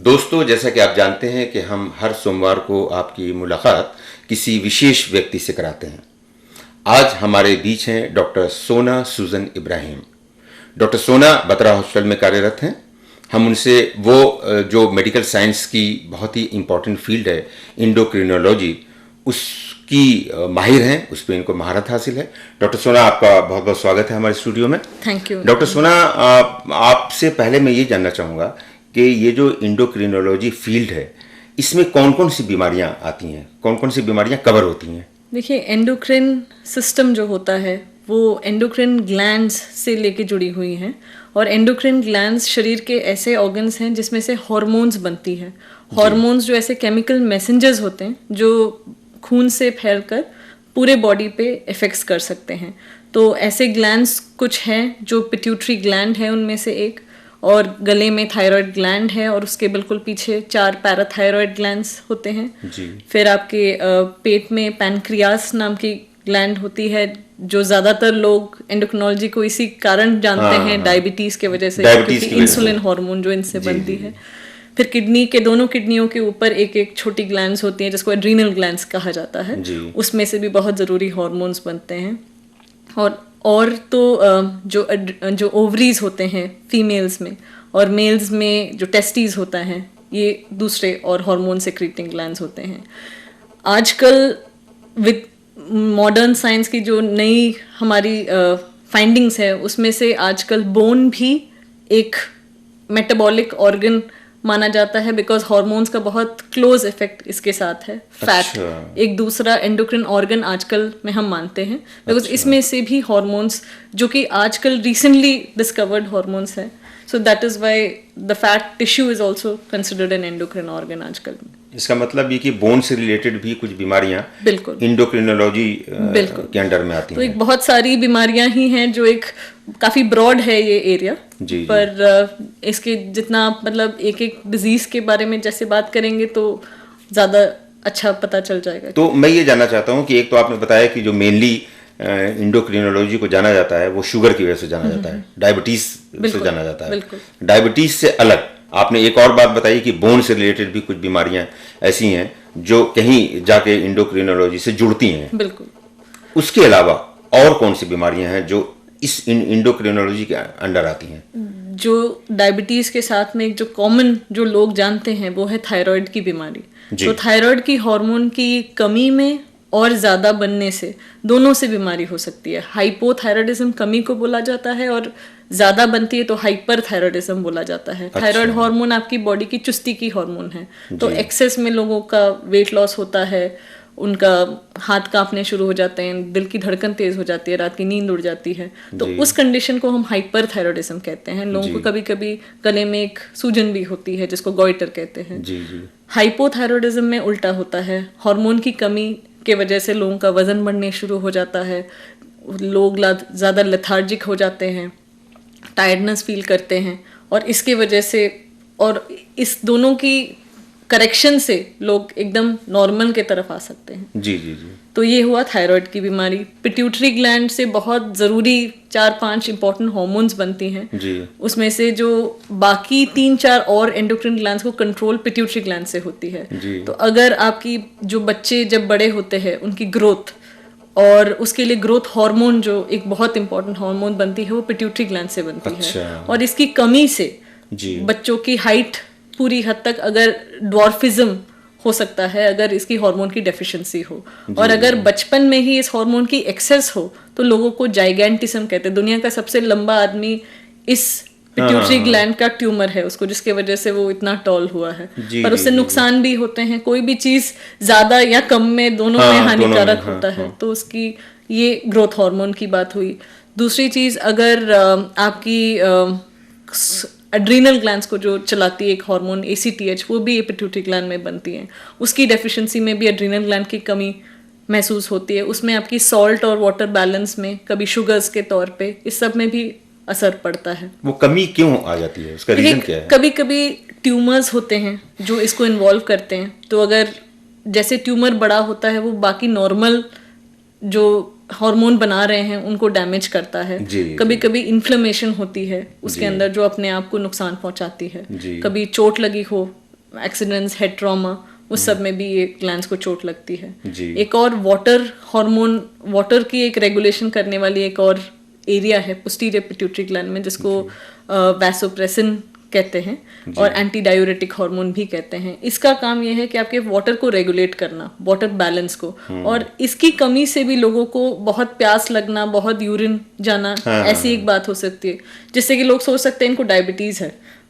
दोस्तों, जैसा कि आप जानते हैं कि हम हर सोमवार को आपकी मुलाकात किसी विशेष व्यक्ति से कराते हैं। आज हमारे बीच हैं डॉक्टर सोना सुजन इब्राहिम। डॉक्टर सोना बतरा हॉस्पिटल में कार्यरत हैं। हम उनसे वो जो मेडिकल साइंस की बहुत ही इम्पोर्टेंट फील्ड है एंडोक्रिनोलॉजी, उसकी माहिर हैं, उस पर इनको महारत हासिल है। डॉक्टर सोना, आपका बहुत बहुत स्वागत है हमारे स्टूडियो में। Thank you. डॉक्टर सोना, आपसे पहले मैं ये जानना चाहूँगा कि ये जो एंडोक्रिनोलॉजी फील्ड है, इसमें कौन कौन सी बीमारियां आती हैं, कौन कौन सी बीमारियां कवर होती हैं? देखिए, एंडोक्रिन सिस्टम जो होता है वो एंडोक्रिन ग्लैंड्स से लेके जुड़ी हुई हैं। और एंडोक्रिन ग्लैंड्स शरीर के ऐसे ऑर्गन्स हैं जिसमें से हार्मोन्स बनती है। हार्मोन्स जो ऐसे केमिकल मैसेंजर्स होते हैं जो खून से फैलकर पूरे बॉडी पे इफेक्ट्स कर सकते हैं। तो ऐसे ग्लैंड्स कुछ हैं, जो पिट्यूटरी ग्लैंड है उनमें से एक, और गले में थायराइड ग्लैंड है, और उसके बिल्कुल पीछे 4 पैराथायराइड ग्लैंड्स होते हैं जी। फिर आपके पेट में पैनक्रियास नाम की ग्लैंड होती है, जो ज्यादातर लोग एंडोक्रिनोलॉजी को इसी कारण जानते हैं, डायबिटीज के वजह से, क्योंकि इंसुलिन हार्मोन जो इनसे बनती है। फिर किडनी के दोनों किडनियों के ऊपर एक एक छोटी ग्लैंड्स होती हैं जिसको एड्रीनल ग्लैंड्स कहा जाता है, उसमें से भी बहुत जरूरी हार्मोन्स बनते हैं। और तो जो ओवरीज होते हैं फीमेल्स में, और मेल्स में जो टेस्टीज होता है, ये दूसरे और हार्मोन सेक्रेटिंग ग्लैंड्स होते हैं। आजकल विद मॉडर्न साइंस की जो नई हमारी फाइंडिंग्स है, उसमें से आजकल बोन भी एक मेटाबॉलिक ऑर्गन माना जाता है, बिकॉज हार्मोन्स का बहुत क्लोज इफेक्ट इसके साथ है। फैट एक दूसरा एंडोक्रिन ऑर्गन आजकल में हम मानते हैं, बिकॉज इसमें से भी हार्मोन्स जो कि आजकल रिसेंटली डिस्कवर्ड हार्मोन्स हैं, so that is why the fat tissue is also considered an endocrine organ आजकल। इसका मतलब ये कि बोन से रिलेटेड भी कुछ बीमारियां बिल्कुल एंडोक्रिनोलॉजी के अंडर में आती हैं। तो एक बहुत सारी बीमारियां ही हैं, जो एक काफी ब्रॉड है ये एरिया जी, पर इसके जितना मतलब एक एक डिजीज के बारे में जैसे बात करेंगे तो ज्यादा अच्छा पता चल जाएगा। तो मैं ये जानना चाहता हूँ कि एक तो आपने बताया कि जो मेनली एंडोक्रिनोलॉजी को जाना जाता है वो शुगर की वजह से जाना जाता है, डायबिटीज से जाना जाता है। डायबिटीज से अलग आपने एक और बात बताई कि बोन से रिलेटेड भी कुछ बीमारियां ऐसी हैं जो कहीं जाके एंडोक्रिनोलॉजी से जुड़ती हैं। बिल्कुल। उसके अलावा और कौन सी बीमारियां हैं जो इस एंडोक्रिनोलॉजी के अंडर आती हैं? जो डायबिटीज के साथ में जो कॉमन जो लोग जानते हैं वो है थायराइड की बीमारी। तो थायराइड की हार्मोन की कमी में और ज्यादा बनने से दोनों से बीमारी हो सकती है। हाइपोथायराइडिज्म कमी को बोला जाता है, और ज्यादा बनती है तो हाइपर थायराइडिज्म बोला जाता है। थायराइड हार्मोन आपकी बॉडी की चुस्ती की हार्मोन है, तो एक्सेस में लोगों का वेट लॉस होता है, उनका हाथ कांपने शुरू हो जाते हैं, दिल की धड़कन तेज हो जाती है, रात की नींद उड़ जाती है। तो उस कंडीशन को हम हाइपर थायराइडिज्म कहते हैं। लोगों को कभी कभी गले में एक सूजन भी होती है जिसको गॉइटर कहते हैं। हाइपोथायराइडिज्म में उल्टा होता है, हार्मोन की कमी के वजह से लोगों का वजन बढ़ने शुरू हो जाता है, लोग ज़्यादा लेथार्जिक हो जाते हैं, टायर्डनेस फील करते हैं, और इसके वजह से और इस दोनों की करेक्शन से लोग एकदम नॉर्मल के तरफ आ सकते हैं। जी जी जी। तो ये हुआ थायराइड की बीमारी। पिट्यूटरी ग्लैंड से बहुत ज़रूरी 4-5 इंपॉर्टेंट हार्मोन्स बनती हैं जी। उसमें से जो बाकी 3-4 और एंडोक्रिन ग्लैंड्स को कंट्रोल पिट्यूटरी ग्लैंड से होती है जी। तो अगर आपकी जो बच्चे जब बड़े होते हैं उनकी ग्रोथ, और उसके लिए ग्रोथ हार्मोन जो एक बहुत इंपॉर्टेंट हार्मोन बनती है वो पिट्यूटरी ग्लैंड से बनती है, और इसकी कमी से बच्चों की हाइट पूरी हद तक अगर ड्वार्फिज्म हो सकता है, अगर इसकी हार्मोन की डेफिशिएंसी हो, और अगर बचपन में ही इस हार्मोन की एक्सेस हो तो लोगों को जाइगेंटिज्म कहते हैं। दुनिया का सबसे लंबा आदमी इस पिट्यूटरी ग्लैंड का ट्यूमर है उसको, जिसके वजह से वो इतना टॉल हुआ है। पर उससे नुकसान भी होते हैं, कोई भी चीज ज्यादा या कम में दोनों में हानिकारक होता है। तो उसकी ये ग्रोथ हार्मोन की बात हुई। दूसरी चीज, अगर आपकी एड्रीनल ग्लैंड्स को जो चलाती है एक हार्मोन ACTH, वो भी पिट्यूटरी ग्लैंड में बनती है, उसकी डेफिशिएंसी में भी एड्रीनल ग्लैंड की कमी महसूस होती है। उसमें आपकी सॉल्ट और वाटर बैलेंस में, कभी शुगर्स के तौर पे, इस सब में भी असर पड़ता है। वो कमी क्यों आ जाती है, उसका रीजन क्या है? कभी कभी ट्यूमर्स होते हैं जो इसको इन्वॉल्व करते हैं। तो अगर जैसे ट्यूमर बड़ा होता है वो बाकी नॉर्मल जो हार्मोन बना रहे हैं उनको डैमेज करता है। कभी कभी इन्फ्लेमेशन होती है उसके अंदर जो अपने आप को नुकसान पहुंचाती है। कभी चोट लगी हो एक्सीडेंट्स, हेड ट्रॉमा, उस सब में भी ये ग्लैंड्स को चोट लगती है। जी। एक और वाटर हार्मोन, वाटर की एक रेगुलेशन करने वाली एक और एरिया है पोस्टीरियर पिट्यूटरी ग्लैंड में, जिसको वैसोप्रेसिन कहते हैं और एंटी डायूरेटिक हार्मोन भी कहते हैं। इसका काम यह है कि आपके वाटर को रेगुलेट करना, वाटर बैलेंस को, और इसकी कमी से भी लोगों को बहुत प्यास लगना, बहुत यूरिन जाना, ऐसी एक बात हो सकती है जिससे कि लोग सोच सकते हैं इनको डायबिटीज है,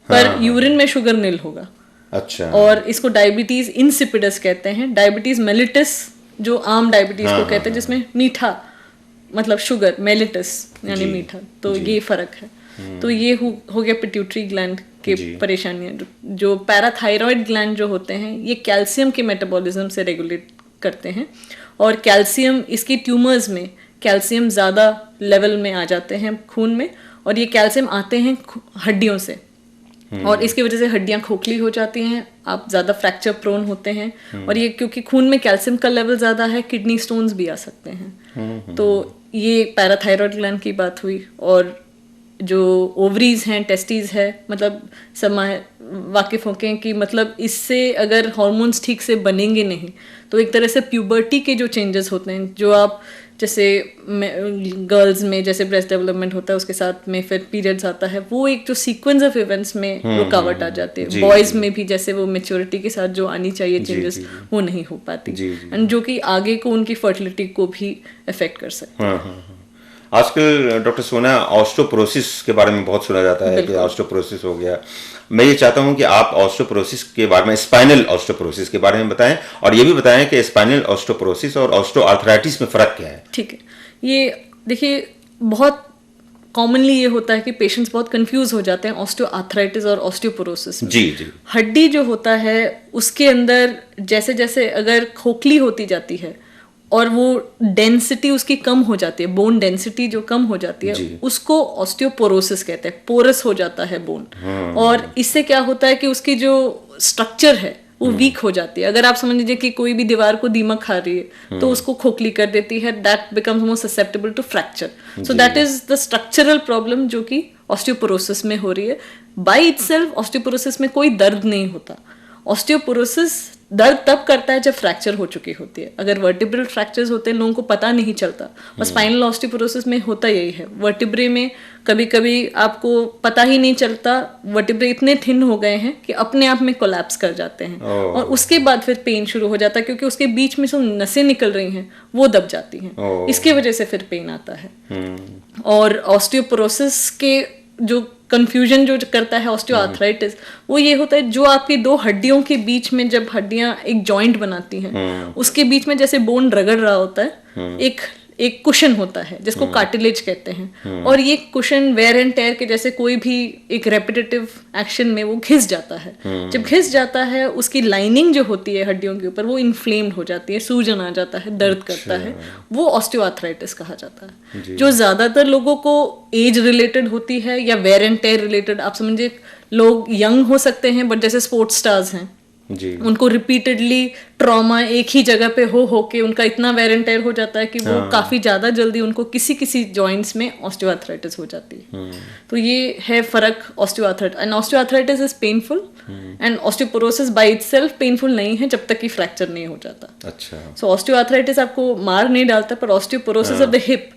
पर यूरिन में शुगर नील होगा। अच्छा। और इसको डायबिटीज इंसिपिडस कहते हैं। डायबिटीज मेलिटस जो आम डायबिटीज को कहते हैं, जिसमें मीठा मतलब शुगर, मेलिटस यानी मीठा, तो ये फर्क है। तो ये हो गया पिट्यूटरी ग्लैंड के परेशानियां। जो पैराथायरॉयड ग्लैंड जो होते हैं, ये कैल्शियम के मेटाबॉलिज्म से रेगुलेट करते हैं, और कैल्शियम, इसकी ट्यूमर्स में कैल्शियम ज़्यादा लेवल में आ जाते हैं खून में, और ये कैल्शियम आते हैं हड्डियों से, और इसकी वजह से हड्डियां खोखली हो जाती हैं, आप ज़्यादा फ्रैक्चर प्रोन होते हैं, और ये क्योंकि खून में कैल्शियम का लेवल ज़्यादा है, किडनी स्टोन्स भी आ सकते हैं। तो ये पैराथायरॉयड ग्लैंड की बात हुई। और जो ओवरीज हैं, टेस्टीज है, मतलब सब वाकिफ होके कि मतलब इससे अगर हॉर्मोन्स ठीक से बनेंगे नहीं तो एक तरह से प्यूबर्टी के जो चेंजेस होते हैं, जो आप जैसे गर्ल्स में जैसे ब्रेस्ट डेवलपमेंट होता है, उसके साथ में फिर पीरियड्स आता है, वो एक जो सीक्वेंस ऑफ इवेंट्स में रुकावट आ जाती है। बॉयज में भी जैसे वो मेच्योरिटी के साथ जो आनी चाहिए चेंजेस, वो नहीं हो पाती, एंड जो कि आगे को उनकी फर्टिलिटी को भी अफेक्ट कर सकते हैं। आजकल डॉक्टर सोना ऑस्टियोपोरोसिस के बारे में बहुत सुना जाता है कि ऑस्टियोपोरोसिस हो गया। मैं ये चाहता हूँ कि आप ऑस्टियोपोरोसिस के बारे में, स्पाइनल ऑस्टियोपोरोसिस के बारे में बताएं, और ये भी बताएं कि स्पाइनल ऑस्टियोपोरोसिस और ऑस्टियोआर्थराइटिस में फ़र्क क्या है। ठीक है, ये देखिए बहुत कॉमनली ये होता है कि पेशेंट्स बहुत कंफ्यूज हो जाते हैं ऑस्टियोआर्थराइटिस और ऑस्टियोपोरोसिस में। जी जी। हड्डी जो होता है उसके अंदर जैसे जैसे अगर खोखली होती जाती है और वो डेंसिटी उसकी कम हो जाती है, बोन डेंसिटी जो कम हो जाती है, उसको ऑस्टियोपोरोसिस कहते हैं। पोरस हो जाता है बोन, और इससे क्या होता है कि उसकी जो स्ट्रक्चर है वो वीक हो जाती है। अगर आप समझ लीजिए कि कोई भी दीवार को दीमक खा रही है तो उसको खोखली कर देती है, that becomes more susceptible to fracture. So that is the structural problem जो कि ऑस्टियोपोरोसिस में हो रही है। बाय इटसेल्फ ऑस्टियोपोरोसिस में कोई दर्द नहीं होता। ऑस्टियोपोरोसिस दर्द तब करता है जब फ्रैक्चर हो चुकी होती है। अगर वर्टिब्रल फ्रैक्चर्स होते हैं लोगों को पता नहीं चलता, और स्पाइनल ऑस्टियोपोरोसिस में होता यही है। वर्टिब्रे में कभी कभी आपको पता ही नहीं चलता, वर्टिब्रे इतने थिन हो गए हैं कि अपने आप में कोलैप्स कर जाते हैं, और उसके बाद फिर पेन शुरू हो जाता है, क्योंकि उसके बीच में जो नसें निकल रही हैं वो दब जाती हैं, इसके वजह से फिर पेन आता है। और ऑस्टियोपोरोसिस के जो कंफ्यूजन जो करता है ऑस्टियोआर्थराइटिस, वो ये होता है जो आपकी दो हड्डियों के बीच में, जब हड्डियां एक जॉइंट बनाती हैं, उसके बीच में जैसे बोन रगड़ रहा होता है, एक कुशन होता है जिसको कार्टिलेज कहते हैं, और ये कुशन वेयर एंड टेयर के जैसे कोई भी एक रेपिटेटिव एक्शन में वो घिस जाता है। जब घिस जाता है, उसकी लाइनिंग जो होती है हड्डियों के ऊपर वो इन्फ्लेम्ड हो जाती है, सूजन आ जाता है, दर्द करता है, वो ऑस्टियोआर्थराइटिस कहा जाता है। जो ज्यादातर लोगों को एज रिलेटेड होती है या वेयर एंड टेयर रिलेटेड, आप समझिए लोग यंग हो सकते हैं बट जैसे स्पोर्ट्स स्टार्स हैं जी, उनको रिपीटेडली ट्रॉमा एक ही जगह पे हो के उनका इतना वेयर एंड टेयर हो जाता है कि वो काफी ज्यादा जल्दी उनको किसी किसी जॉइंट्स में ऑस्टियोआर्थराइटिस हो जाती है। तो ये है फर्क osteoarthritis and osteoarthritis is painful, and osteoporosis by itself painful नहीं है जब तक कि फ्रैक्चर नहीं हो जाता। अच्छा। सो ऑस्टियोआर्थराइटिस आपको मार नहीं डालता, पर osteoporosis of the hip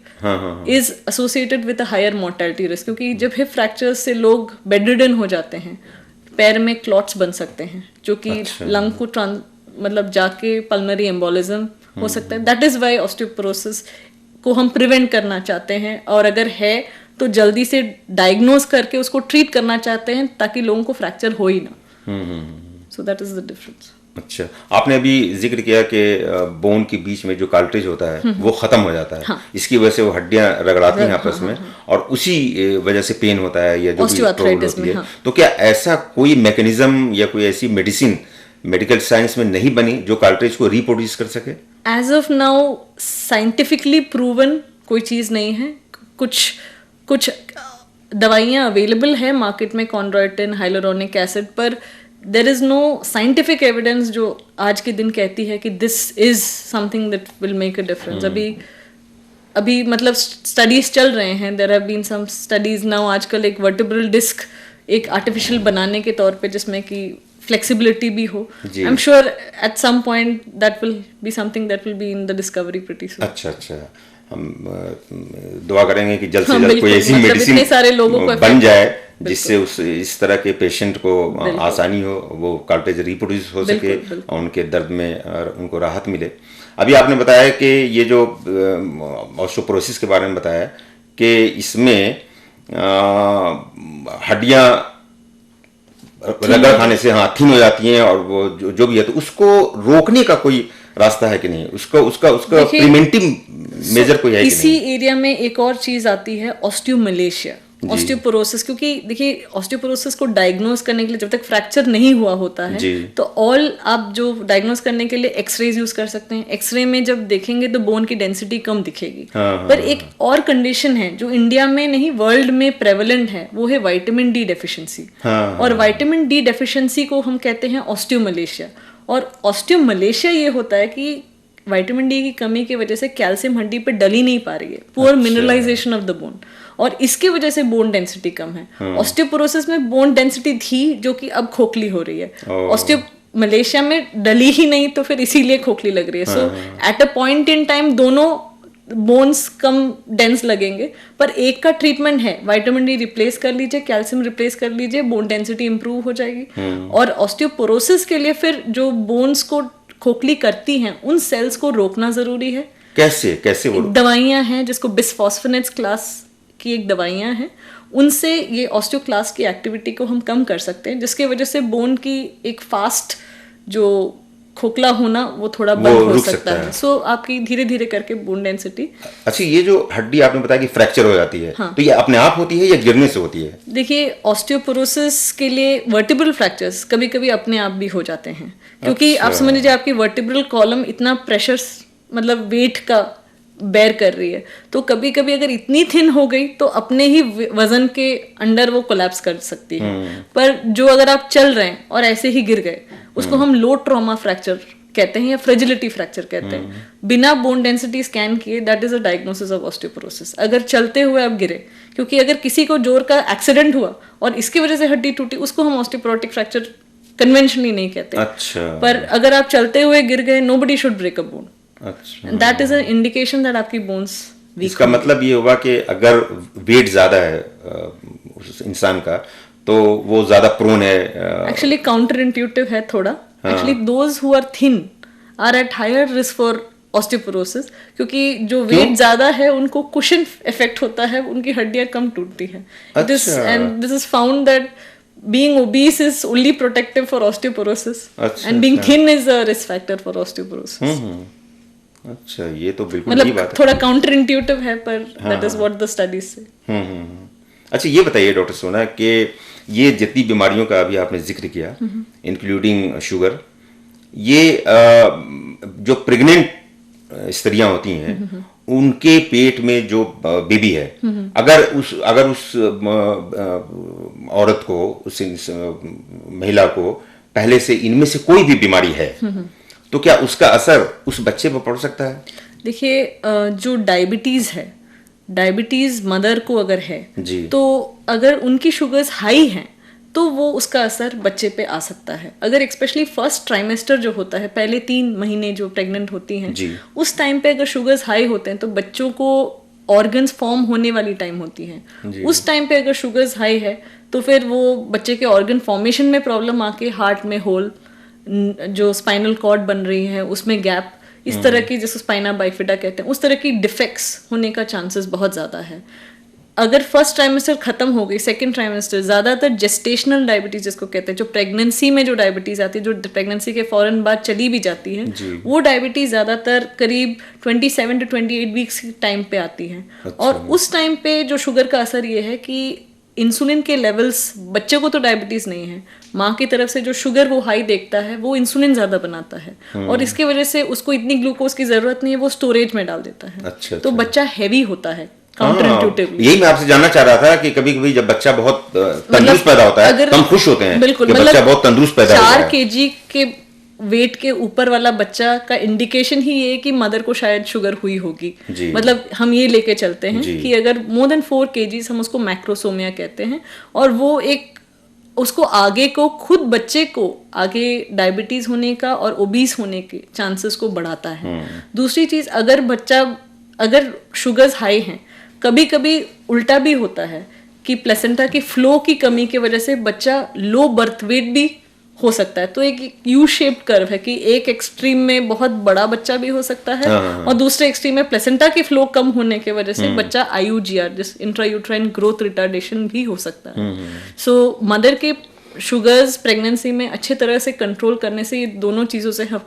is associated with a higher mortality risk, क्योंकि जब हिप फ्रैक्चर से लोग बेडरिडन हो जाते हैं, पैर में क्लॉट्स बन सकते हैं जो कि लंग को मतलब जाके पल्मोनरी एम्बोलिज्म हो सकता है। दैट इज वाई ऑस्टियोपोरोसिस को हम प्रिवेंट करना चाहते हैं, और अगर है तो जल्दी से डायग्नोज करके उसको ट्रीट करना चाहते हैं ताकि लोगों को फ्रैक्चर हो ही ना। सो दैट इज द डिफरेंस। अच्छा, आपने अभी जिक्र किया कि बोन के बीच में जो कार्टिलेज होता है वो खत्म हो जाता है। हाँ। इसकी वजह से वो हड्डियां रगड़ाती हैं आपस में, और उसी वजह से पेन होता है या जो भी प्रॉब्लम होती है। तो क्या ऐसा कोई मैकेनिज्म या कोई ऐसी मेडिसिन मेडिकल साइंस में नहीं बनी जो कार्टिलेज को रिप्रोड्यूस कर सके? As of now scientifically proven कोई चीज नहीं है। कुछ दवाइयां अवेलेबल है मार्केट में, कॉन्ड्रोइटिन, हाइलुरोनिक एसिड, पर there is no scientific evidence जो आज के दिन कहती है कि this is something that will make a difference. अभी मतलब स्टडीज चल रहे हैं, there have been some studies now. आजकल एक वर्टिब्रल डिस्क एक आर्टिफिशियल बनाने के तौर पे जिसमें कि फ्लेक्सिबिलिटी भी हो. I am sure at some point that will be something that will be in the discovery pretty soon. अच्छा, हम दुआ करेंगे कि जल्द से जल्द कोई ऐसी मतलब मेडिसिन इतने सारे लोगों को बन जाए जिससे इस तरह के पेशेंट को आसानी हो, वो कार्टेज रिप्रोड्यूस हो सके और उनके दर्द में और उनको राहत मिले. अभी आपने बताया कि ये जो ऑस्टियोपोरोसिस के बारे में बताया कि इसमें हड्डियां रगड़ खाने से थिन हो जाती हैं और वो जो भी है, तो उसको रोकने का कोई रास्ता है कि नहीं? उसका प्रिवेंटिव मेजर कोई है कि नहीं? इसी एरिया में एक और चीज आती है ऑस्टियोमलेशिया, ऑस्टियोपोरोसिस. क्योंकि देखिए ऑस्टियोपोरोसिस को डायग्नोज करने के लिए जब तक फ्रैक्चर नहीं हुआ होता है तो आप जो डायग्नोज करने के लिए एक्सरेज यूज कर सकते हैं. एक्सरे में जब देखेंगे तो बोन की डेंसिटी कम दिखेगी. पर एक और कंडीशन है जो इंडिया में नहीं वर्ल्ड में प्रेवलेंट है, वो है विटामिन डी डेफिशिएंसी. और विटामिन डी डेफिशिएंसी को हम कहते हैं ऑस्टियोमलेशिया. और ऑस्टियोमलेशिया ये होता है कि विटामिन डी की कमी की वजह से कैल्शियम हड्डी पे डल ही नहीं पा रही है, poor mineralization of the bone, और इसकी वजह से बोन डेंसिटी कम है. ऑस्टियोपोरोसिस में बोन डेंसिटी थी जो कि अब खोखली हो रही है. ऑस्टियोमलेशिया में डली ही नहीं तो फिर इसीलिए खोखली लग रही है. So at a point in time दोनों बोन्स कम डेंस लगेंगे, पर एक का ट्रीटमेंट है विटामिन डी रिप्लेस कर लीजिए, कैल्शियम रिप्लेस कर लीजिए, बोन डेंसिटी इंप्रूव हो जाएगी. और ऑस्टियोपोरोसिस के लिए फिर जो बोन्स को खोखली करती हैं उन सेल्स को रोकना जरूरी है. कैसे वो दवाइयां हैं जिसको बिस्फॉस्फोनेट्स क्लास की एक दवाइयां हैं, उनसे ये ऑस्टियोक्लास्ट की एक्टिविटी को हम कम कर सकते हैं, जिसकी वजह से बोन की एक फास्ट जो खोखला होना वो थोड़ा बंद हो सकता है. सो आपकी धीरे धीरे करके बोन डेंसिटी. अच्छा, ये जो हड्डी आपने बताया कि फ्रैक्चर हो जाती है, तो ये अपने आप होती है या गिरने से होती है? देखिए ऑस्टियोपोरोसिस के लिए वर्टिब्रल फ्रैक्चर्स कभी कभी अपने आप भी हो जाते हैं, क्योंकि आप समझ लीजिए आपकी वर्टिब्रल कॉलम इतना प्रेशर मतलब वेट का बेयर कर रही है, तो कभी कभी अगर इतनी थिन हो गई तो अपने ही वजन के अंडर वो कोलैप्स कर सकती है. पर जो अगर आप चल रहे हैं और ऐसे ही गिर गए, उसको हम लो ट्रॉमा फ्रैक्चर कहते हैं या फ्रेजिलिटी फ्रैक्चर कहते हैं. बिना बोन डेंसिटी स्कैन किए that is a diagnosis of osteoporosis. अगर चलते हुए आप गिरे, क्योंकि अगर किसी को जोर का एक्सीडेंट हुआ और इसकी वजह से हड्डी टूटी, उसको हम ऑस्टियोपोरोटिक फ्रैक्चर कन्वेंशनली नहीं कहते. अच्छा. पर अगर आप चलते हुए गिर गए, nobody should break a bone. That is an indication that आपकी बोन्स वीक. इसका मतलब ये होगा कि अगर वेट ज्यादा है उस इंसान का तो वो ज्यादा प्रोन है. एक्चुअली काउंटर इंट्यूटिव है थोड़ा. Actually those who are thin are at higher risk for osteoporosis, क्योंकि जो वेट ज्यादा है उनको कुशन इफेक्ट होता है, उनकी हड्डियां कम टूटती हैं. And this is found that being obese is only protective for osteoporosis, and being thin is a risk factor for osteoporosis. अच्छा, ये तो बिल्कुल नई बात है. थोड़ा काउंटर इंट्यूटिव है, पर that is what the studies से. अच्छा, ये बताइए डॉक्टर सोना कि ये जितनी बीमारियों का अभी आपने जिक्र किया, इंक्लूडिंग शुगर, ये जो प्रेग्नेंट स्त्रियां होती हैं उनके पेट में जो बेबी है, अगर उस औरत को, उस महिला को पहले से इनमें से कोई भी बीमारी है, तो क्या उसका असर उस बच्चे पर पड़ सकता है? देखिए जो डायबिटीज है, डायबिटीज मदर को अगर है तो अगर उनकी शुगर्स हाई हैं तो वो उसका असर बच्चे पे आ सकता है. अगर स्पेशली फर्स्ट ट्राइमेस्टर जो होता है, पहले 3 महीने जो प्रेग्नेंट होती हैं, उस टाइम पे अगर शुगर्स हाई होते हैं तो बच्चों को ऑर्गन्स फॉर्म होने वाली टाइम होती है. उस टाइम पे अगर शुगर्स हाई है तो फिर वो बच्चे के ऑर्गन फॉर्मेशन में प्रॉब्लम आके हार्ट में होल, जो स्पाइनल कॉर्ड बन रही है उसमें गैप, इस तरह की जिसको स्पाइना बाइफिडा कहते हैं, उस तरह की डिफेक्ट्स होने का चांसेस बहुत ज़्यादा है. अगर फर्स्ट ट्राइमेस्टर खत्म हो गई, सेकंड ट्राइमेस्टर, ज़्यादातर जेस्टेशनल डायबिटीज जिसको कहते हैं, जो प्रेगनेंसी में जो डायबिटीज आती है, जो प्रेगनेंसी के फौरन बाद चली भी जाती है, वो डायबिटीज ज़्यादातर करीब 27 to 28 वीक्स टाइम पे आती है. और उस टाइम पे जो शुगर का असर ये है कि इंसुलिन के लेवल्स, बच्चे को तो डायबिटीज नहीं है, माँ की तरफ से जो शुगर वो हाई देखता है वो इंसुलिन ज्यादा बनाता है, और इसकी वजह से उसको इतनी ग्लूकोज की जरूरत नहीं है, वो स्टोरेज में डाल देता है. अच्छा, तो बच्चा हैवी होता है काउंटर इंट्यूटिवली. यही मैं आपसे जानना चाह रहा था कि कभी कभी जब बच्चा बहुत तंदुरुस्त पैदा होता है तो हम खुश होते हैं. बिल्कुल, बच्चा बहुत तंदुरुस्त पैदा होता है. 4 kg के वेट के ऊपर वाला बच्चा का इंडिकेशन ही ये है कि मदर को शायद शुगर हुई होगी. मतलब हम ये लेके चलते हैं कि अगर मोर देन 4 kg, हम उसको मैक्रोसोमिया कहते हैं, और वो एक उसको आगे को खुद बच्चे को आगे डायबिटीज होने का और ओबीस होने के चांसेस को बढ़ाता है। दूसरी चीज, अगर शुगर्स हाई हैं, कभी कभी उल्टा भी होता है कि प्लेसेंटा की फ्लो की कमी की वजह से बच्चा लो बर्थ वेट भी हो सकता है। तो एक यू शेप्ड कर्व है कि एक एक्सट्रीम में बहुत बड़ा बच्चा भी हो सकता है और दूसरे एक्सट्रीम में प्लेसेंटा की फ्लो कम होने की वजह से बच्चा IUGR, जिस इंट्रायूट्राइन ग्रोथ रिटार्डेशन भी हो सकता है। सो मदर के शुगर्स प्रेगनेंसी में अच्छे तरह से कंट्रोल करने से ये दोनों चीजों से हम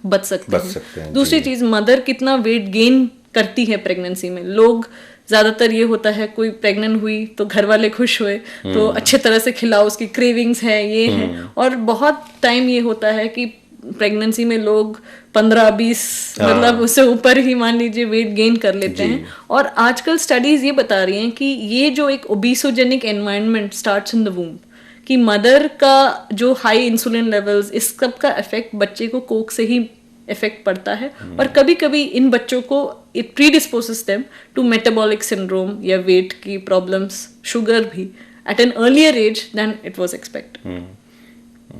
बच सकते हैं। दूसरी चीज, मदर कितना वेट गेन करती है प्रेगनेंसी में। लोग ज्यादातर ये होता है, कोई प्रेग्नेंट हुई तो घर वाले खुश हुए तो अच्छे तरह से खिलाओ, उसकी क्रेविंग्स है, ये है। और बहुत टाइम ये होता है कि प्रेगनेंसी में लोग 15-20 मतलब उससे ऊपर ही मान लीजिए वेट गेन कर लेते हैं। और आजकल स्टडीज ये बता रही हैं कि ये जो एक obesogenic environment starts in the womb, कि मदर का जो हाई इंसुलिन लेवल्स, इस सब का इफेक्ट बच्चे को कोख से ही इफेक्ट पड़ता है। और कभी कभी इन बच्चों को it predisposes them to metabolic syndrome या वेट की प्रॉब्लम्स, शुगर भी at an earlier age than it was expected.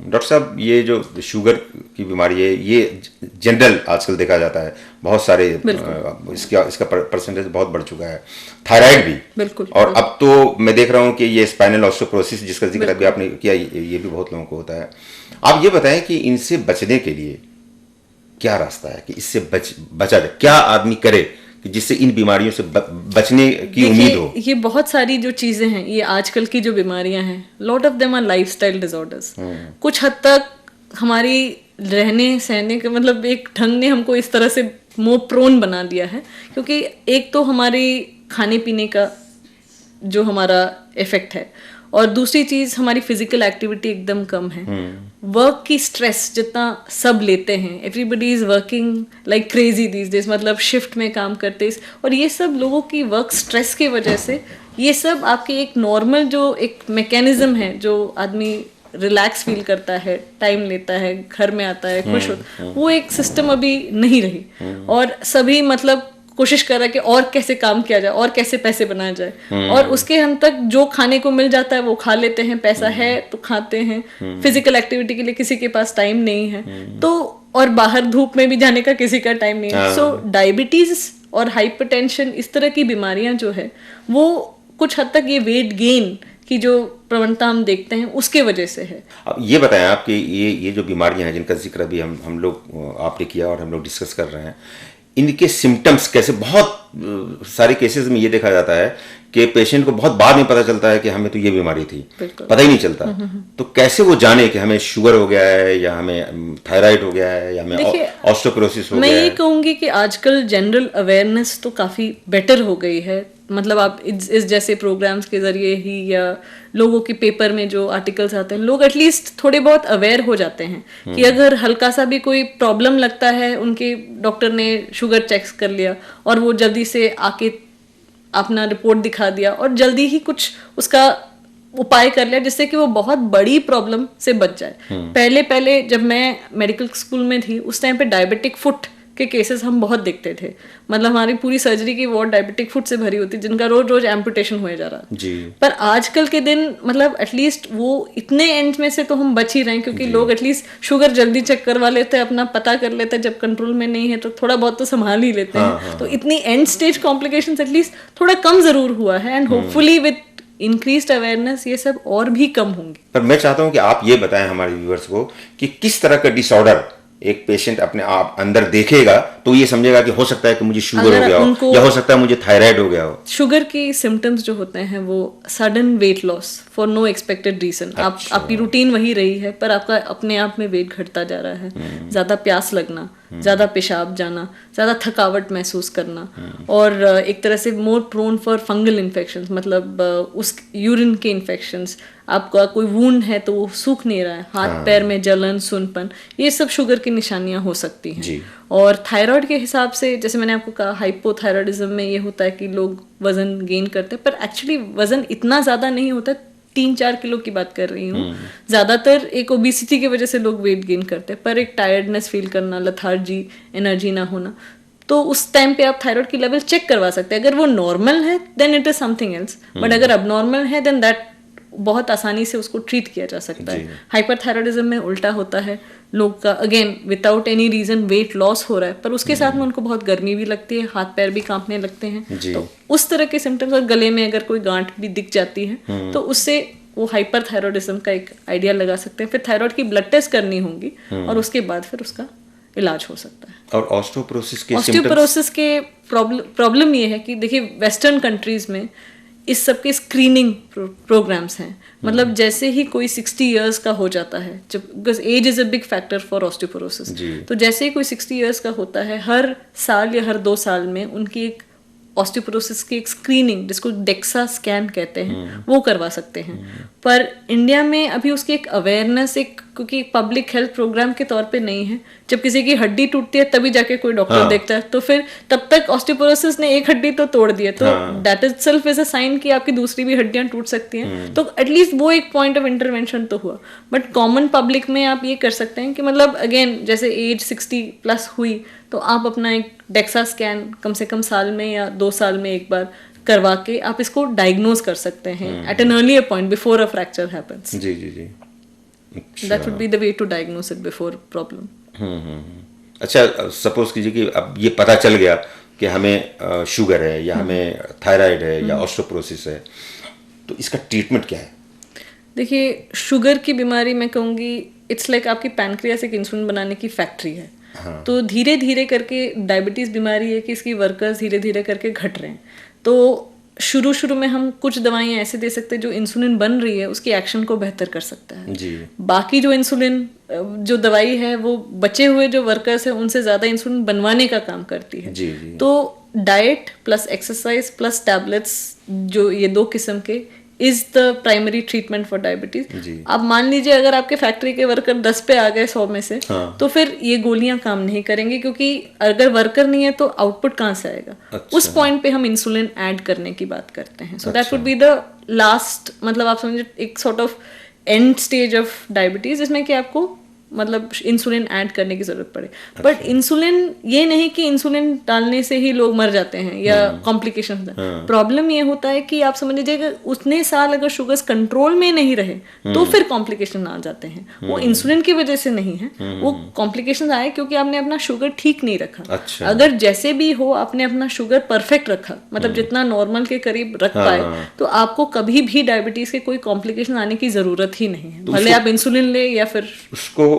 Doctor साहब, ये जो शुगर की बीमारी है, ये जनरल आजकल देखा जाता है, बहुत सारे इसका परसेंटेज बहुत बढ़ चुका है। थायराइड भी, बिल्कुल। और अब तो मैं देख रहा हूँ कि ये स्पाइनल ऑस्टियोपोरोसिस जिसका जिक्र अभी आपने किया, ये भी बहुत लोगों को होता है। आप ये बताएं कि इनसे बचने के लिए क्या रास्ता है, कि इससे बचा जाए, क्या आदमी करे कि जिससे इन बीमारियों से बचने की उम्मीद हो? ये बहुत सारी जो चीजें हैं, ये आजकल की जो बीमारियां हैं, lot of them are lifestyle disorders. कुछ हद तक हमारी रहने सहने के मतलब एक ढंग ने हमको इस तरह से मोर प्रोन बना दिया है, क्योंकि एक तो हमारी खाने पीने का जो हमारा इफेक्ट है, और दूसरी चीज हमारी फिजिकल एक्टिविटी एकदम कम है। वर्क की स्ट्रेस जितना सब लेते हैं, everybody is working like crazy these days, मतलब शिफ्ट में काम करते, और ये सब लोगों की वर्क स्ट्रेस की वजह से ये सब आपके एक नॉर्मल जो एक मैकेनिज्म है, जो आदमी रिलैक्स फील करता है, टाइम लेता है, घर में आता है, खुश होता है, वो एक सिस्टम अभी नहीं रही। और सभी मतलब कोशिश कर रहा है कि और कैसे काम किया जाए और कैसे पैसे बनाया जाए, और उसके हम तक जो खाने को मिल जाता है वो खा लेते हैं, पैसा है तो खाते हैं। फिजिकल एक्टिविटी के लिए किसी के पास टाइम नहीं है, तो और बाहर धूप में भी जाने का किसी का टाइम नहीं है। सो डायबिटीज और हाइपरटेंशन, इस तरह की बीमारियां जो है, वो कुछ हद तक ये वेट गेन की जो प्रवणता हम देखते हैं उसके वजह से है। अब ये बताएं आप कि ये जो बीमारियां हैं जिनका जिक्र अभी हम लोग आपने किया और हम लोग डिस्कस कर रहे हैं, इनके सिम्टम्स कैसे? बहुत सारे केसेस में ये देखा जाता है कि पेशेंट को बहुत बाद में पता चलता है कि हमें तो ये बीमारी थी, पता ही नहीं चलता। तो कैसे वो जाने कि हमें शुगर हो गया है, या हमें थायराइड हो गया है, या हमें ऑस्टियोपोरोसिस हो गया है? मैं ये कहूंगी कि आजकल जनरल अवेयरनेस तो काफी बेटर हो गई है। मतलब आप इस जैसे प्रोग्राम्स के जरिए ही, या लोगों के पेपर में जो आर्टिकल्स आते हैं, लोग एटलीस्ट थोड़े बहुत अवेयर हो जाते हैं कि अगर हल्का सा भी कोई प्रॉब्लम लगता है, उनके डॉक्टर ने शुगर चेक कर लिया और वो जल्दी से आके अपना रिपोर्ट दिखा दिया और जल्दी ही कुछ उसका उपाय कर लिया, जिससे कि वो बहुत बड़ी प्रॉब्लम से बच जाए। पहले जब मैं मेडिकल स्कूल में थी, उस टाइम पे डायबिटिक फुट के केसेस हम बहुत देखते थे। मतलब हमारी पूरी सर्जरी की वार्ड डायबिटिक फुट से भरी होती, जिनका रोज रोज एम्पुटेशन हो जा रहा जी। पर आजकल के दिन मतलब एटलीस्ट वो इतने एंड में से तो हम बच ही रहे हैं, क्योंकि लोग एटलीस्ट शुगर जल्दी चेक करवा लेते हैं, अपना पता कर लेते हैं, जब कंट्रोल में नहीं है तो थोड़ा बहुत तो संभाल ही लेते हैं। तो इतनी एंड स्टेज कॉम्प्लिकेशंस एटलीस्ट थोड़ा कम जरूर हुआ है, and hopefully with increased awareness ये सब और भी कम होंगे। पर मैं चाहता हूं कि आप ये बताएं हमारे व्यूअर्स को कि किस तरह का डिसऑर्डर एक पेशेंट अपने आप अंदर देखेगा तो ये समझेगा कि हो सकता है कि मुझे शुगर हो गया हो, या हो सकता है मुझे थायराइड हो गया हो। शुगर के सिम्टम्स जो होते हैं वो sudden weight loss for no expected reason. आपकी रूटीन वही रही है, पर आपका अपने आप में वेट घटता जा रहा है, ज्यादा प्यास लगना, ज्यादा पेशाब जाना, ज्यादा थकावट महसूस करना, और एक तरह से more prone for fungal infections, मतलब उस यूरिन के इन्फेक्शंस। आपका कोई वुंड है तो वो सूख नहीं रहा है, हाथ पैर में जलन, सुनपन, ये सब शुगर की निशानियां हो सकती हैं। और थायराइड के हिसाब से, जैसे मैंने आपको कहा, हाइपोथायराइडिज्म में ये होता है कि लोग वजन गेन करते हैं, पर एक्चुअली वजन इतना ज्यादा नहीं होता, 3-4 किलो की बात कर रही हूँ। ज्यादातर एक ओबेसिटी की वजह से लोग वेट गेन करते हैं, पर एक टायर्डनेस फील करना, लथार्जी, एनर्जी ना होना, तो उस टाइम पे आप थायराइड की लेवल चेक करवा सकते हैं। अगर वो नॉर्मल है then it is something else, but अगर अब नॉर्मल है देन दैट बहुत आसानी से उसको ट्रीट किया जा सकता है। हाइपरथायरॉयडिज्म में उल्टा होता है, लोग का again without any reason weight loss हो रहा है, पर उसके साथ में उनको बहुत गर्मी भी लगती है, हाथ पैर भी कांपने लगते हैं। तो उस तरह के सिम्टम्स, और गले में अगर कोई गांठ भी दिख जाती है तो उससे वो हाइपरथायरॉयडिज्म का एक आइडिया लगा सकते हैं। फिर थायराइड की ब्लड टेस्ट करनी होगी और उसके बाद फिर उसका इलाज हो सकता है। और ऑस्टियोपोरोसिस के प्रॉब्लम ये है कि देखिए वेस्टर्न कंट्रीज में इस सब के स्क्रीनिंग प्रोग्राम्स हैं। मतलब जैसे ही कोई 60 इयर्स का हो जाता है, जब because age is a big factor for osteoporosis, तो जैसे ही कोई 60 इयर्स का होता है, हर साल या हर 2 साल में उनकी एक ऑस्टियोपोरोसिस की एक स्क्रीनिंग, जिसको डेक्सा स्कैन कहते हैं, वो करवा सकते हैं। पर इंडिया में अभी उसकी एक अवेयरनेस, क्योंकि पब्लिक हेल्थ प्रोग्राम के तौर पे नहीं है। जब किसी की हड्डी टूटती है तभी जाके कोई डॉक्टर देखता है, तो फिर तब तक ऑस्टियोपोरोसिस ने एक हड्डी तो तोड़ दी है, तो that is self is a sign कि आपकी दूसरी भी हड्डियां टूट सकती हैं। तो एटलीस्ट वो एक पॉइंट ऑफ इंटरवेंशन तो हुआ। बट कॉमन पब्लिक में आप ये कर सकते हैं कि मतलब अगेन जैसे एज 60 प्लस हुई तो आप अपना एक डेक्सा स्कैन कम से कम साल में या 2 साल में एक बार करवा के आप इसको डायग्नोज कर सकते हैं at an earlier point before a fracture happens. जी। That would be the way to diagnose it before problem. अच्छा, सपोज कीजिए कि अब ये पता चल गया कि हमें शुगर है या हमें थायराइड है या ऑस्टियोपोरोसिस है, तो इसका ट्रीटमेंट क्या है? देखिए, शुगर की बीमारी मैं कहूँगी इट्स लाइक आपकी पैनक्रियास एक इंसुलिन बनाने की फैक्ट्री है। तो धीरे धीरे करके डायबिटीज बीमारी है कि इसकी वर्कर्स धीरे धीरे करके घट रहे हैं। तो शुरू में हम कुछ दवाइयाँ ऐसे दे सकते हैं जो इंसुलिन बन रही है उसकी एक्शन को बेहतर कर सकता है। जी। बाकी जो इंसुलिन जो दवाई है वो बचे हुए जो वर्कर्स हैं उनसे ज़्यादा इंसुलिन बनवाने का काम करती है। जी। तो diet plus exercise plus tablets, जो ये 2 किस्म के is the primary treatment for diabetes. अब मान लीजिए अगर आपके फैक्ट्री के वर्कर 10 पे आ गए 100 में से, तो फिर ये गोलियां काम नहीं करेंगी, क्योंकि अगर वर्कर नहीं है तो आउटपुट कहाँ से आएगा? अच्छा। उस पॉइंट पे हम इंसुलिन ऐड करने की बात करते हैं। So that would be the last, मतलब आप समझे एक sort of and stage of diabetes, जिसमें कि आपको मतलब इंसुलिन ऐड करने की जरूरत पड़े। बट इंसुलिन ये नहीं कि इंसुलिन डालने से ही लोग मर जाते हैं या कॉम्प्लिकेशन होता है। प्रॉब्लम ये होता है कि आप समझ लीजिए कि उतने साल अगर शुगर्स कंट्रोल में नहीं रहे तो फिर कॉम्प्लिकेशन आ जाते हैं। वो इंसुलिन की वजह से नहीं है, वो कॉम्प्लिकेशन आए क्योंकि आपने अपना शुगर ठीक नहीं रखा। अच्छा। अगर जैसे भी हो आपने अपना शुगर परफेक्ट रखा, मतलब जितना नॉर्मल के करीब रख पाए, तो आपको कभी भी डायबिटीज के कोई कॉम्प्लिकेशन आने की जरूरत ही नहीं है, भले आप इंसुलिन ले या फिर उसको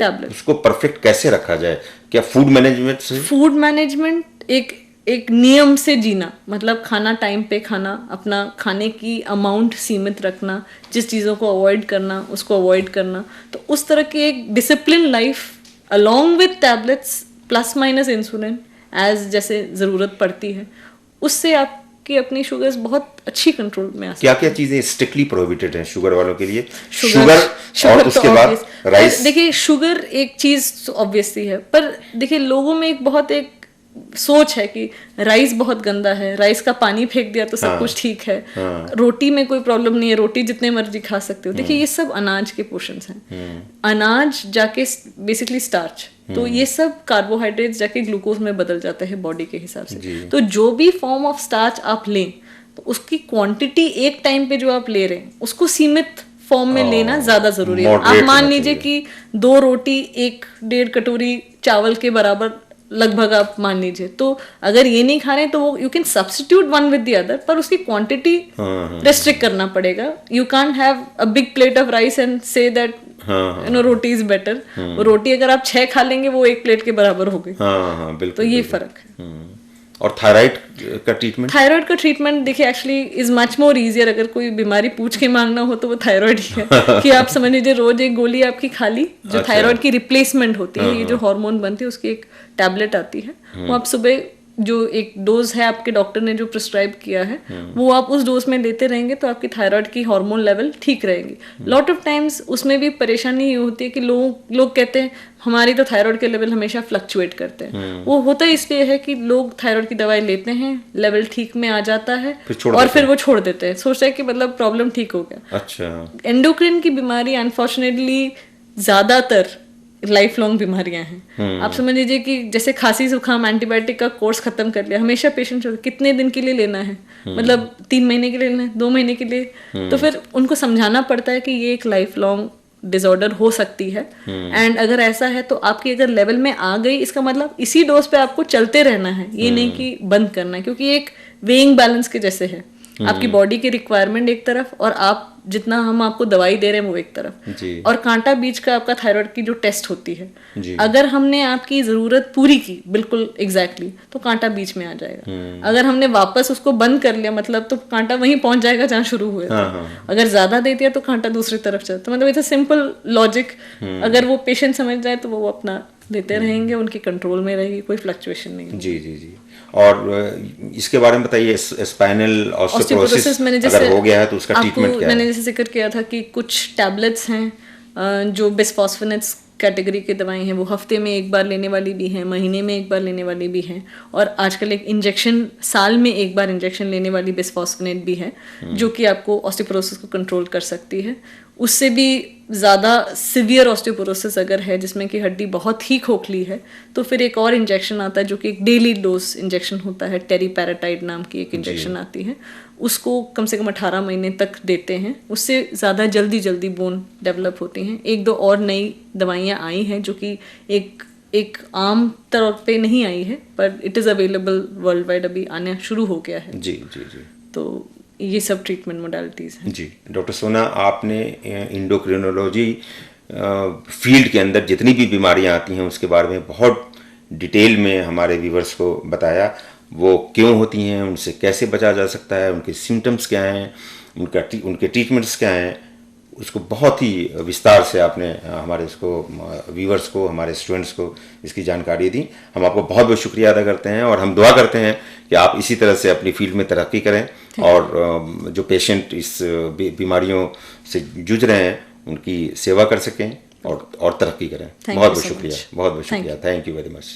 परफेक्ट कैसे रखा जाए? क्या फूड मैनेजमेंट से? फूड मैनेजमेंट एक नियम से जीना, मतलब खाना टाइम पे खाना, अपना खाने की अमाउंट सीमित रखना, जिस चीज़ों को अवॉइड करना उसको अवॉइड करना। तो उस तरह की एक discipline life along with tablets plus minus insulin as जैसे ज़रूरत पड़ती है, उससे आपकी अपनी शुगर्स बहुत अच्छी कंट्रोल में आ सकती है। क्या चीजें स्ट्रिक्टली प्रोहिबिटेड हैं शुगर वालों के लिए? शुगर और उसके बाद राइस। देखिए, शुगर एक चीज ऑब्वियसली है, पर देखिए लोगों में एक बहुत एक सोच है कि राइस बहुत गंदा है, राइस का पानी फेंक दिया तो सब कुछ ठीक है, रोटी में कोई प्रॉब्लम नहीं है, रोटी जितने मर्जी खा सकते हो। देखिए, ये सब अनाज के पोर्शंस हैं। अनाज जाके बेसिकली स्टार्च, तो ये सब कार्बोहाइड्रेट्स जाके ग्लूकोज में बदल जाते हैं बॉडी के हिसाब से। तो जो भी फॉर्म ऑफ स्टार्च आप लें, तो उसकी क्वांटिटी एक टाइम पे जो आप ले रहे हैं उसको सीमित फॉर्म में लेना ज्यादा जरूरी है। आप मान लीजिए कि 2 रोटी 1-1.5 कटोरी चावल के बराबर लगभग आप मान लीजिए, तो अगर ये नहीं खा रहे हैं तो वो you can substitute one with the other, पर उसकी क्वांटिटी रेस्ट्रिक्ट करना पड़ेगा। You can't have a big plate of rice and say that roti is better. वो रोटी अगर आप 6 खा लेंगे वो 1 प्लेट के बराबर हो गई। बिल्कुल। तो ये फर्क है। और थायराइड का ट्रीटमेंट? थायराइड का ट्रीटमेंट देखिए actually is much more easier. अगर कोई बीमारी पूछ के मांगना हो तो वो थायराइड ही है कि आप समझ लीजिए रोज एक गोली आपकी खाली, जो थायराइड की रिप्लेसमेंट होती है, ये जो हार्मोन बनती है उसकी एक टैबलेट आती है, वो आप सुबह जो एक डोज है आपके डॉक्टर ने जो प्रिस्क्राइब किया है वो आप उस डोज में लेते रहेंगे तो आपकी थायराइड की हार्मोन लेवल ठीक रहेगी। लॉट ऑफ टाइम्स उसमें भी परेशानी ये होती है कि लोग कहते हैं हमारी तो थायराइड के लेवल हमेशा फ्लक्चुएट करते हैं। वो होता इसलिए है कि लोग थायराइड की दवाई लेते हैं, लेवल ठीक में आ जाता है और फिर वो छोड़ देते हैं, सोचते हैं कि मतलब प्रॉब्लम ठीक हो गया। अच्छा। एंडोक्रिन की बीमारी अनफॉर्चुनेटली ज्यादातर लाइफ लॉन्ग बीमारियां हैं। आप समझ लीजिए कि जैसे खांसी जुकाम एंटीबायोटिक का कोर्स खत्म कर लिया, हमेशा पेशेंट कितने दिन के लिए लेना है, मतलब 3 महीने के लिए लेना है, 2 महीने के लिए, तो फिर उनको समझाना पड़ता है कि ये एक लाइफ लॉन्ग डिसऑर्डर हो सकती है। एंड अगर ऐसा है तो आपकी अगर लेवल में आ गई, इसका मतलब इसी डोज पे आपको चलते रहना है, ये नहीं कि बंद करना है, क्योंकि एक वेइंग बैलेंस के जैसे है। आपकी बॉडी की रिक्वायरमेंट एक तरफ और आप जितना हम आपको दवाई दे रहे हैं वो एक तरफ। और कांटा बीज का आपका थायराइड की जो टेस्ट होती है, अगर हमने आपकी जरूरत पूरी की बिल्कुल एग्जैक्टली तो कांटा बीच में आ जाएगा। अगर हमने वापस उसको बंद कर लिया मतलब तो कांटा वहीं पहुंच जाएगा जहां शुरू हुए थे। अगर ज्यादा दे दिया तो कांटा दूसरी तरफ चलता, तो मतलब इट्स अ सिंपल लॉजिक। अगर वो पेशेंट समझ जाए तो वो अपना देते रहेंगे, उनकी कंट्रोल में रहेगी, कोई फ्लक्चुएशन नहीं। जी जी जी। और इसके बारे में बताइए, स्पाइनल ऑस्टियोपोरोसिस अगर हो गया है तो उसका ट्रीटमेंट क्या है? मैंने जैसे जिक्र किया था कि कुछ टैबलेट्स हैं जो बिस्फॉस्फोनेट्स कैटेगरी की दवाएं हैं, वो हफ्ते में एक बार लेने वाली भी हैं, महीने में एक बार लेने वाली भी हैं, और आजकल एक इंजेक्शन साल में एक बार इंजेक्शन लेने वाली बिस्फॉस्फोनेट भी है जो कि आपको ऑस्टियोपोरोसिस को कंट्रोल कर सकती है। उससे भी ज़्यादा सिवियर ऑस्टियोपोरोसिस अगर है जिसमें कि हड्डी बहुत ही खोखली है तो फिर एक और इंजेक्शन आता है जो कि एक डेली डोज इंजेक्शन होता है, टेरीपैराटाइड नाम की एक इंजेक्शन आती है, उसको कम से कम 18 महीने तक देते हैं। उससे ज़्यादा जल्दी बोन डेवलप होती हैं। 1-2 और नई दवाइयाँ आई हैं जो कि एक आम तौर पे नहीं आई है, पर it is available world wide, अभी आना शुरू हो गया है। जी जी जी। तो ये सब ट्रीटमेंट मोडालिटीज़ हैं। जी डॉक्टर सोना, आपने इंडोक्रिनोलॉजी फील्ड के अंदर जितनी भी बीमारियां आती हैं उसके बारे में बहुत डिटेल में हमारे व्यूवर्स को बताया। वो क्यों होती हैं, उनसे कैसे बचा जा सकता है, उनके सिम्टम्स क्या हैं, उनके ट्रीटमेंट्स क्या हैं, उसको बहुत ही विस्तार से आपने हमारे इसको व्यूवर्स को, हमारे स्टूडेंट्स को इसकी जानकारी दी। हम आपको बहुत बहुत शुक्रिया अदा करते हैं और हम दुआ करते हैं कि आप इसी तरह से अपनी फील्ड में तरक्की करें और जो पेशेंट इस बीमारियों से जूझ रहे हैं उनकी सेवा कर सकें और तरक्की करें। बहुत बहुत शुक्रिया, बहुत बहुत शुक्रिया। Thank you very much.